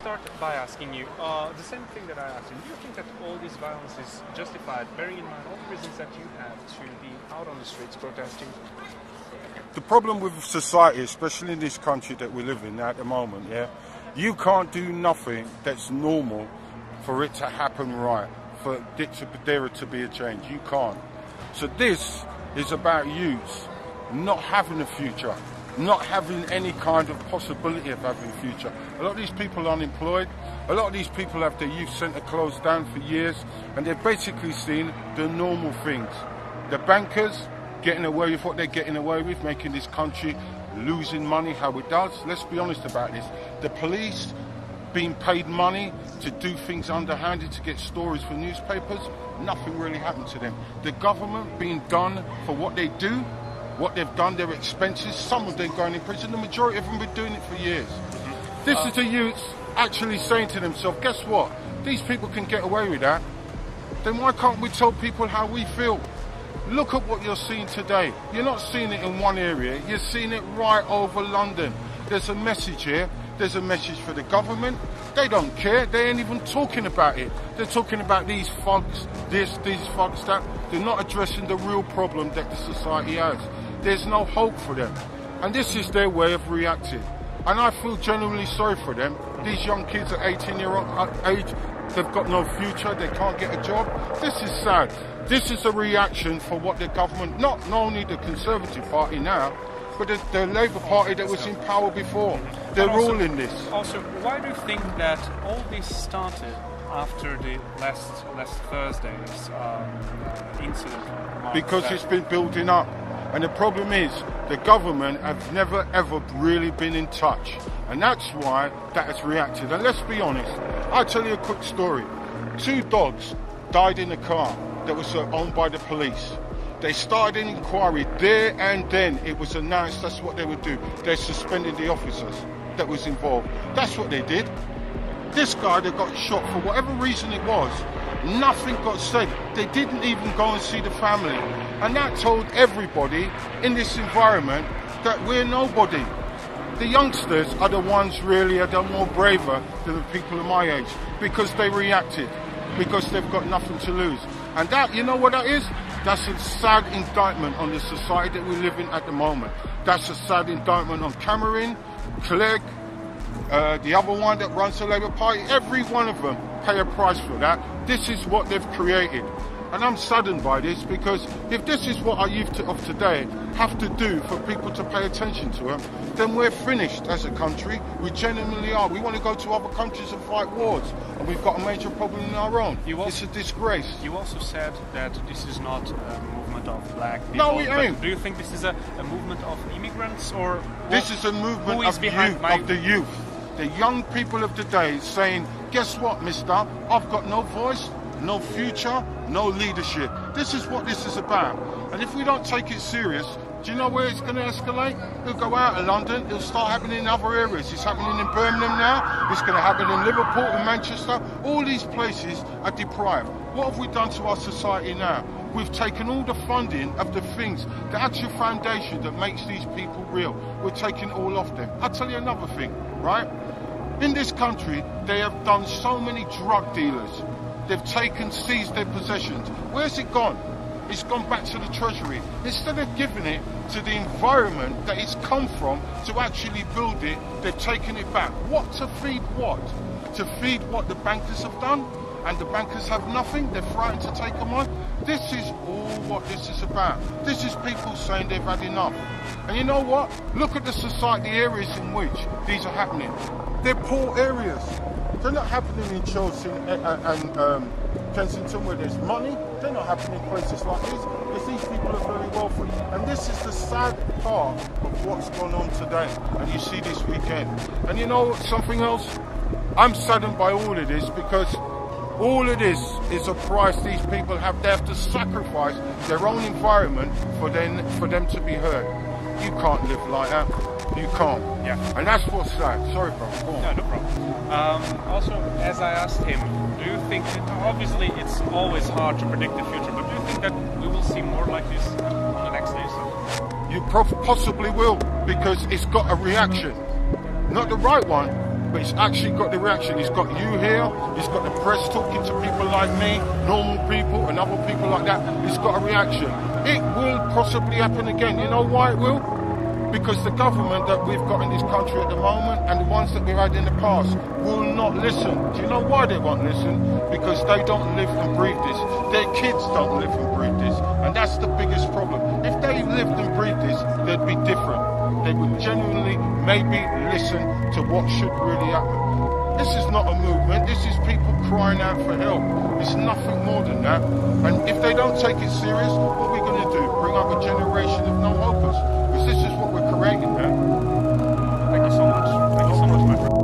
start by asking you the same thing that I asked you. Do you think that all this violence is justified, bearing in mind all the reasons that you have to be out on the streets protesting? The problem with society, especially in this country that we live in at the moment, you can't do nothing that's normal for it to happen right, for there to be a change. You can't. So this is about youths not having a future, not having any kind of possibility of having a future. A lot of these people are unemployed. A lot of these people have their youth centre closed down for years, and they've basically seen the normal things. The bankers getting away with what they're getting away with, making this country losing money how it does. Let's be honest about this. The police being paid money to do things underhanded, to get stories for newspapers, nothing really happened to them. The government being done for what they do, what they've done, their expenses, some of them going in prison, the majority of them been doing it for years. This is the youths actually saying to themselves, guess what? These people can get away with that. Then why can't we tell people how we feel? Look at what you're seeing today. You're not seeing it in one area, you're seeing it right over London. There's a message here. There's a message for the government. They don't care. They ain't even talking about it. They're talking about these thugs, these thugs that. They're not addressing the real problem that the society has. There's no hope for them. And this is their way of reacting. And I feel genuinely sorry for them. These young kids at 18-year-old age, they've got no future, they can't get a job. This is sad. This is a reaction for what the government, not only the Conservative Party now, but the Labour Party that was in power before. They're all in this. Also, why do you think that all this started after the last Thursday's incident? Because it's been building up. And the problem is, the government have never ever really been in touch. And that's why that has reacted. And let's be honest, I'll tell you a quick story. 2 dogs died in a car that was owned by the police. They started an inquiry there and then. It was announced that's what they would do. They suspended the officers that was involved. That's what they did. This guy that got shot, for whatever reason it was, nothing got said. They didn't even go and see the family. And that told everybody in this environment that we're nobody. The youngsters are the ones really are the more braver than the people of my age, because they reacted, because they've got nothing to lose. And that, you know what that is? That's a sad indictment on the society that we live in at the moment. That's a sad indictment on Cameron, Clegg, the other one that runs the Labour Party. Every one of them pay a price for that. This is what they've created. And I'm saddened by this, because if this is what our youth of today have to do for people to pay attention to them, then we're finished as a country. We genuinely are. We want to go to other countries and fight wars, and we've got a major problem in our own. It's a disgrace. You also said that this is not a movement of black people. No, it ain't. Do you think this is a movement of immigrants, or this is a movement of the youth? The young people of today saying, guess what, mister? I've got no voice, no future, no leadership. This is what this is about. And if we don't take it serious, do you know where it's going to escalate? It'll go out of London, it'll start happening in other areas. It's happening in Birmingham now, it's going to happen in Liverpool, in Manchester. All these places are deprived. What have we done to our society now? We've taken all the funding of the things, the actual foundation that makes these people real. We're taking it all off them. I'll tell you another thing, right? In this country, they have done so many drug dealers. They've seized their possessions. Where's it gone? It's gone back to the Treasury. Instead of giving it to the environment that it's come from to actually build it, they've taken it back. What to feed what? To feed what the bankers have done? And the bankers have nothing? They're frightened to take them on? This is all what this is about. This is people saying they've had enough. And you know what? Look at the society areas in which these are happening. They're poor areas. They're not happening in Chelsea and Kensington where there's money. They're not happening in places like this, because these people are very wealthy. And this is the sad part of what's gone on today. And you see this weekend. And you know something else? I'm saddened by all of this, because all of this is a price these people have. They have to sacrifice their own environment for them to be heard. You can't live like that. You can't. Yeah. And that's what's sad. Sorry, bro. Go on. No, no problem. Also, as I asked him, do you think, obviously it's always hard to predict the future, but do you think that we will see more like this on the next days? You possibly will, because it's got a reaction. Not the right one, but but it's actually got the reaction. It's got you here, it's got the press talking to people like me, normal people and other people like that. It's got a reaction. It will possibly happen again. You know why it will? Because the government that we've got in this country at the moment and the ones that we've had in the past will not listen. Do you know why they won't listen? Because they don't live and breathe this. Their kids don't live and breathe this. And that's the biggest problem. If they lived and breathed this, they'd be different. They would genuinely maybe listen to what should really happen. This is not a movement. This is people crying out for help. It's nothing more than that. And if they don't take it serious, what are we going to do? Bring up a generation of no hopers? Because this is what we're creating now. Thank you so much. Thank you so much, my friend.